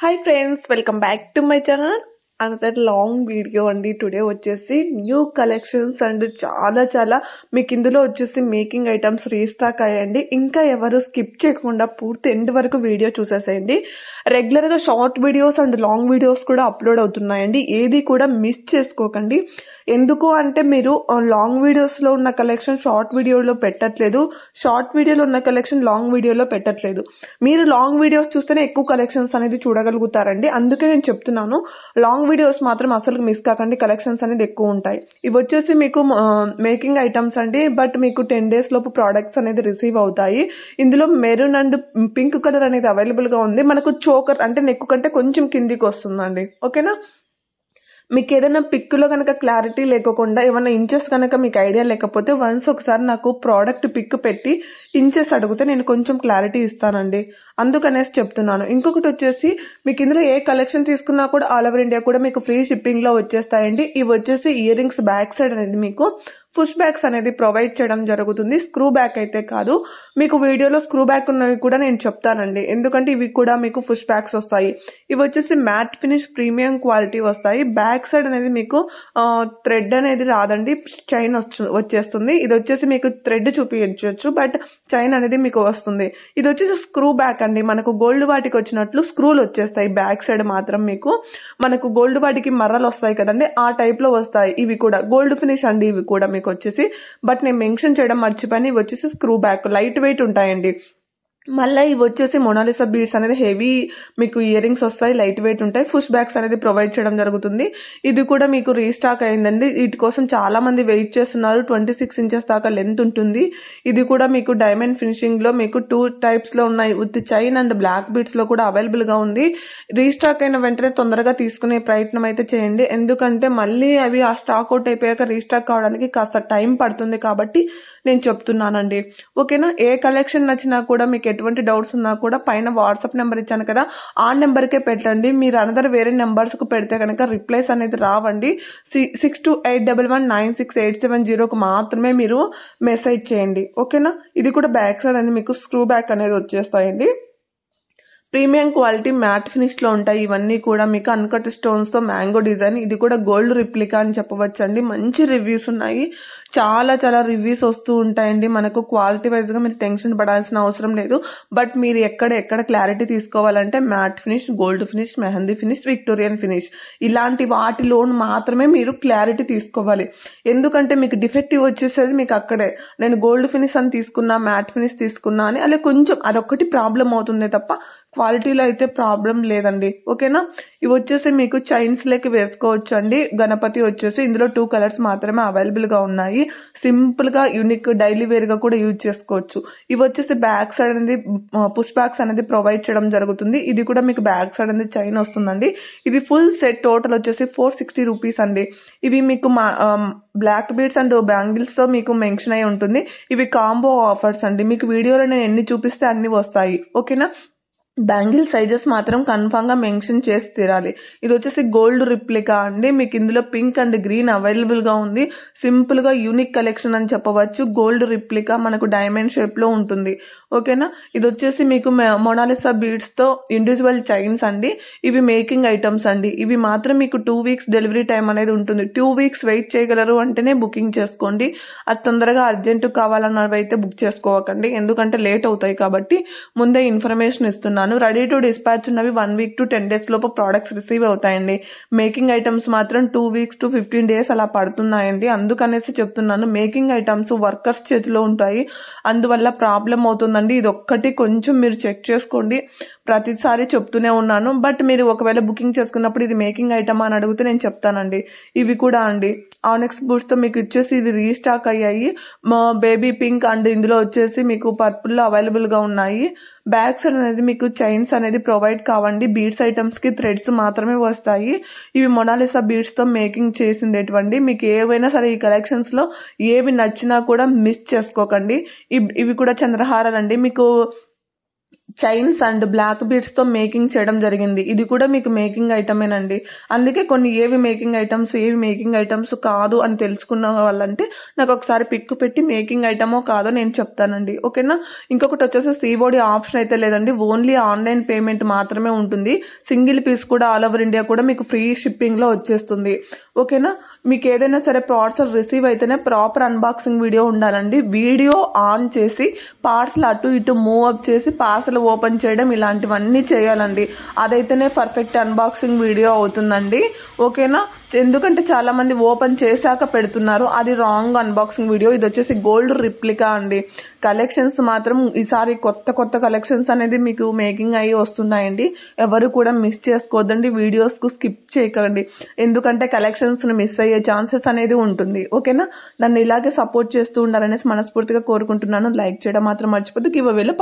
Hi friends, welcome back to my channel. Another long video అండి. Today వచ్చేసి new collections and చాలా మీకు ఇందులో వచ్చేసి మేకింగ్ ఐటమ్స్ రీస్టాక్ అయ్యండి. ఇంకా ఎవరు స్కిప్ చేయకుండా పూర్తి ఎండ్ వరకు వీడియో చూసేసేయండి. రెగ్యులర్గా short videos and long videos కూడా అప్లోడ్ అవుతున్నాయండి. ఏది కూడా మిస్ చేసుకోకండి. ఎందుకు అంటే మీరు లాంగ్ వీడియోస్లో ఉన్న కలెక్షన్ షార్ట్ వీడియోలో పెట్టట్లేదు, షార్ట్ వీడియోలో ఉన్న కలెక్షన్ లాంగ్ వీడియోలో పెట్టట్లేదు. మీరు లాంగ్ వీడియోస్ చూస్తేనే ఎక్కువ కలెక్షన్స్ అనేది చూడగలుగుతారండి. అందుకే నేను చెప్తున్నాను, లాంగ్ వీడియోస్ మాత్రం అసలు మిస్ కాకండి, కలెక్షన్స్ అనేది ఎక్కువ ఉంటాయి. ఇవి వచ్చేసి మీకు మేకింగ్ ఐటమ్స్ అండి. బట్ మీకు 10 days లోపు ప్రోడక్ట్స్ అనేది రిసీవ్ అవుతాయి. ఇందులో మెరూన్ అండ్ పింక్ కలర్ అనేది అవైలబుల్గా ఉంది. మనకు చోకర్ అంటే నెక్ కంటే కొంచెం కిందికి వస్తుందండి. ఓకేనా, మీకు ఏదైనా పిక్లో కనుక క్లారిటీ లేకుండా ఏమైనా ఇంచెస్ కనుక మీకు ఐడియా లేకపోతే వన్స్ ఒకసారి నాకు ప్రోడక్ట్ పిక్ పెట్టి ఇంచెస్ అడిగితే నేను కొంచెం క్లారిటీ ఇస్తానండి. అందుకనేసి చెప్తున్నాను. ఇంకొకటి వచ్చేసి మీకు ఇందులో ఏ కలెక్షన్ తీసుకున్నా కూడా ఆల్ ఓవర్ ఇండియా కూడా మీకు ఫ్రీ షిప్పింగ్లో వచ్చేస్తాయండి. ఇవి వచ్చేసి ఇయర్ రింగ్స్ బ్యాక్ సైడ్ అనేది మీకు పుష్ బ్యాక్స్ అనేది ప్రొవైడ్ చేయడం జరుగుతుంది. స్క్రూ బ్యాక్ అయితే కాదు. మీకు వీడియోలో స్క్రూ బ్యాక్ ఉన్నవి కూడా నేను చెప్తానండి, ఎందుకంటే ఇవి కూడా మీకు పుష్ బ్యాక్స్ వస్తాయి. ఇవి వచ్చేసి మ్యాట్ ఫినిష్ ప్రీమియం క్వాలిటీ వస్తాయి. బ్యాక్ సైడ్ అనేది మీకు థ్రెడ్ అనేది రాదండి, చైన్ వచ్చేస్తుంది. ఇది వచ్చేసి మీకు థ్రెడ్ చూపించవచ్చు, బట్ చైన్ అనేది మీకు వస్తుంది. ఇది వచ్చేసి స్క్రూ బ్యాక్ అండి. మనకు గోల్డ్ వాటికి వచ్చినట్లు స్క్రూలు వచ్చేస్తాయి బ్యాక్ సైడ్ మాత్రం. మీకు మనకు గోల్డ్ వాటికి మర్రలు వస్తాయి కదండి, ఆ టైప్ లో వస్తాయి. ఇవి కూడా గోల్డ్ ఫినిష్ అండి. ఇవి కూడా మీకు వచ్చేసి, బట్ నేను మెన్షన్ చేయడం మర్చిపోయాను, ఇవి వచ్చేసి స్క్రూ బ్యాక్ లైట్ వెయిట్ ఉంటాయండి. మళ్ళీ ఇవి వచ్చేసి మొనాలిసా బీడ్స్ అనేది హెవీ మీకు ఇయర్ రింగ్స్ వస్తాయి, లైట్ వెయిట్ ఉంటాయి. పుష్ బ్యాక్స్ అనేది ప్రొవైడ్ చేయడం జరుగుతుంది. ఇది కూడా మీకు రీస్టాక్ అయిందండి. వీటి కోసం చాలా మంది వెయిట్ చేస్తున్నారు. 26 inches దాకా లెంత్ ఉంటుంది. ఇది కూడా మీకు డైమండ్ ఫినిషింగ్ లో మీకు 2 types లో ఉన్నాయి. With chain and black beads లో కూడా అవైలబుల్ గా ఉంది. రీస్టాక్ అయిన వెంటనే తొందరగా తీసుకునే ప్రయత్నం అయితే చేయండి, ఎందుకంటే మళ్ళీ అవి ఆ స్టాక్ అవుట్ అయిపోయాక రీస్టాక్ కావడానికి కాస్త టైం పడుతుంది. కాబట్టి నేను చెప్తున్నానండి. ఓకేనా, ఏ కలెక్షన్ నచ్చినా కూడా మీకు ఎటువంటి డౌట్స్ ఉన్నా కూడా పైన వాట్సాప్ నెంబర్ ఇచ్చాను కదా, ఆ నెంబర్కే పెట్టండి. మీరు అనదర్ వేరే నెంబర్స్కు పెడితే కనుక రిప్లైస్ అనేది రావండి. 6281968770కు మాత్రమే మీరు మెసేజ్ చేయండి. ఓకేనా, ఇది కూడా బ్యాక్ సైడ్ అనేది మీకు స్క్రూ బ్యాక్ అనేది వచ్చేస్తాయండి. ప్రీమియం క్వాలిటీ మ్యాట్ ఫినిష్ లో ఉంటాయి. ఇవన్నీ కూడా మీకు అన్కట్ స్టోన్స్ తో మ్యాంగో డిజైన్. ఇది కూడా గోల్డ్ రిప్లికా అని చెప్పవచ్చు అండి. మంచి రివ్యూస్ ఉన్నాయి, చాలా రివ్యూస్ వస్తూ ఉంటాయండి. మనకు క్వాలిటీ వైజ్ గా మీరు టెన్షన్ పడాల్సిన అవసరం లేదు. బట్ మీరు ఎక్కడ క్లారిటీ తీసుకోవాలంటే matte finish, gold finish, mehndi finish, Victorian finish ఇలాంటి వాటిలోన్ మాత్రమే మీరు క్లారిటీ తీసుకోవాలి. ఎందుకంటే మీకు డిఫెక్టివ్ వచ్చేసేది మీకు అక్కడే. నేను గోల్డ్ ఫినిష్ అని తీసుకున్నా, మ్యాట్ ఫినిష్ తీసుకున్నా అని అలా కొంచెం అదొక్కటి ప్రాబ్లం అవుతుంది తప్ప క్వాలిటీలో అయితే ప్రాబ్లం లేదండి. ఓకేనా, ఇవి వచ్చేసి మీకు చైన్స్ లెక్క వేసుకోవచ్చు అండి. గణపతి వచ్చేసి ఇందులో 2 కలర్స్ మాత్రమే అవైలబుల్ గా ఉన్నాయి. సింపుల్ గా యూనిక్ డైలీ వేర్ గా కూడా యూజ్ చేసుకోవచ్చు. ఇవి వచ్చేసి బ్యాక్ సైడ్ అనేది పుష్ బ్యాక్స్ అనేది ప్రొవైడ్ చేయడం జరుగుతుంది. ఇది కూడా మీకు బ్యాక్ సైడ్ అనేది చైన్ వస్తుందండి. ఇది ఫుల్ సెట్ టోటల్ వచ్చేసి 460 రూపీస్ అండి. ఇవి మీకు బ్లాక్ బీడ్స్ అండ్ బ్యాంగిల్స్ తో మీకు మెన్షన్ అయి ఉంటుంది. ఇవి కాంబో ఆఫర్స్ అండి. మీకు వీడియోలో నేను ఎన్ని చూపిస్తే అన్ని వస్తాయి. ఓకేనా, బ్యాంగిల్ సైజెస్ మాత్రం కన్ఫామ్ గా మెన్షన్ చేసి తీరాలి. ఇది వచ్చేసి గోల్డ్ రిప్లికా అండి. మీకు ఇందులో పింక్ అండ్ గ్రీన్ అవైలబుల్ గా ఉంది. సింపుల్ గా యూనిక్ కలెక్షన్ అని చెప్పవచ్చు. గోల్డ్ రిప్లికా మనకు డైమండ్ షేప్ లో ఉంటుంది. ఓకేనా, ఇది వచ్చేసి మీకు మొనాలిసా బీడ్స్ తో ఇండివిజువల్ చైన్స్ అండి. ఇవి మేకింగ్ ఐటమ్స్ అండి. ఇవి మాత్రం మీకు 2 weeks డెలివరీ టైం అనేది ఉంటుంది. 2 weeks వెయిట్ చేయగలరు అంటేనే బుకింగ్ చేసుకోండి. అది తొందరగా అర్జెంట్ కావాలన్నవి అయితే బుక్ చేసుకోవకండి, ఎందుకంటే లేట్ అవుతాయి. కాబట్టి ముందే ఇన్ఫర్మేషన్ ఇస్తున్నాను. రెడీ టు డిస్పాచ్ ఉన్నవి 1 week to 10 days లోపు ప్రోడక్ట్స్ రిసీవ్ అవుతాయండి. మేకింగ్ ఐటమ్స్ మాత్రం 2 weeks to 15 days అలా పడుతున్నాయండి. అందుకనేసి చెప్తున్నాను, మేకింగ్ ఐటమ్స్ వర్కర్స్ చేతిలో ఉంటాయి, అందువల్ల ప్రాబ్లం అవుతుందండి. ఇది ఒక్కటి కొంచెం మీరు చెక్ చేసుకోండి. ప్రతిసారి చెప్తూనే ఉన్నాను, బట్ మీరు ఒకవేళ బుకింగ్ చేసుకున్నప్పుడు ఇది మేకింగ్ ఐటమ్ అని అడిగితే నేను చెప్తానండి. ఇవి కూడా అండి ఆనెక్స్ బూట్స్ తో మీకు వచ్చేసి ఇది రీస్టాక్ అయ్యాయి. మా బేబీ పింక్ అండ్ ఇందులో వచ్చేసి మీకు పర్పుల్ లో అవైలబుల్ గా ఉన్నాయి. బ్యాక్ సైడ్ అనేది మీకు చైన్స్ అనేది ప్రొవైడ్ కావండి. బీడ్స్ ఐటమ్స్ కి థ్రెడ్స్ మాత్రమే వస్తాయి. ఇవి మొనాలిసా బీడ్స్ తో మేకింగ్ చేసిండేటువంటి. మీకు ఏవైనా సరే ఈ కలెక్షన్స్ లో ఏవి నచ్చినా కూడా మిస్ చేసుకోకండి. ఇవి కూడా చంద్రహారాలండి. మీకు చైన్స్ అండ్ బ్లాక్ బీడ్స్ తో మేకింగ్ చేయడం జరిగింది. ఇది కూడా మీకు మేకింగ్ ఐటమేనండి. అందుకే కొన్ని ఏవి మేకింగ్ ఐటమ్స్ ఏవి మేకింగ్ ఐటమ్స్ కాదు అని తెలుసుకున్న వాళ్ళంటే నాకు ఒకసారి పిక్ పెట్టి మేకింగ్ ఐటమో కాదో నేను చెప్తానండి. ఓకేనా. ఇంకొకటి వచ్చేసి సిఓడి ఆప్షన్ అయితే లేదండి, ఓన్లీ ఆన్లైన్ పేమెంట్ మాత్రమే ఉంటుంది. సింగిల్ పీస్ కూడా ఆల్ ఓవర్ ఇండియా కూడా మీకు ఫ్రీ షిప్పింగ్ లో వచ్చేస్తుంది. ఓకేనా. మీకు ఏదైనా సరే పార్సల్ రిసీవ్ అయితేనే ప్రాపర్ అన్బాక్సింగ్ వీడియో ఉండాలండి. వీడియో ఆన్ చేసి పార్సల్ అటు ఇటు మూవ్ అప్ చేసి పార్సల్ ఓపెన్ చేయడం ఇలాంటివన్నీ చేయాలండి. అదైతేనే పర్ఫెక్ట్ అన్బాక్సింగ్ వీడియో అవుతుందండి. ఓకేనా. ఎందుకంటే చాలా మంది ఓపెన్ చేశాక పెడుతున్నారు, అది రాంగ్ అన్బాక్సింగ్ వీడియో. ఇది వచ్చేసి గోల్డ్ రిప్లికా అండి. కలెక్షన్స్ మాత్రం ఈసారి కొత్త కొత్త కలెక్షన్స్ అనేది మీకు మేకింగ్ అయ్యి వస్తున్నాయండి. ఎవరు కూడా మిస్ చేసుకోవద్దండి, వీడియోస్ కు స్కిప్ చేయకండి. ఎందుకంటే కలెక్షన్స్ మిస్ అయ్యే ఛాన్సెస్ అనేది ఉంటుంది. ఓకేనా. నన్ను ఇలాగే సపోర్ట్ చేస్తూ ఉండాలనేసి మనస్ఫూర్తిగా కోరుకుంటున్నాను. లైక్ చేయడం మాత్రం మర్చిపోద్దు. గివ్ అవేలో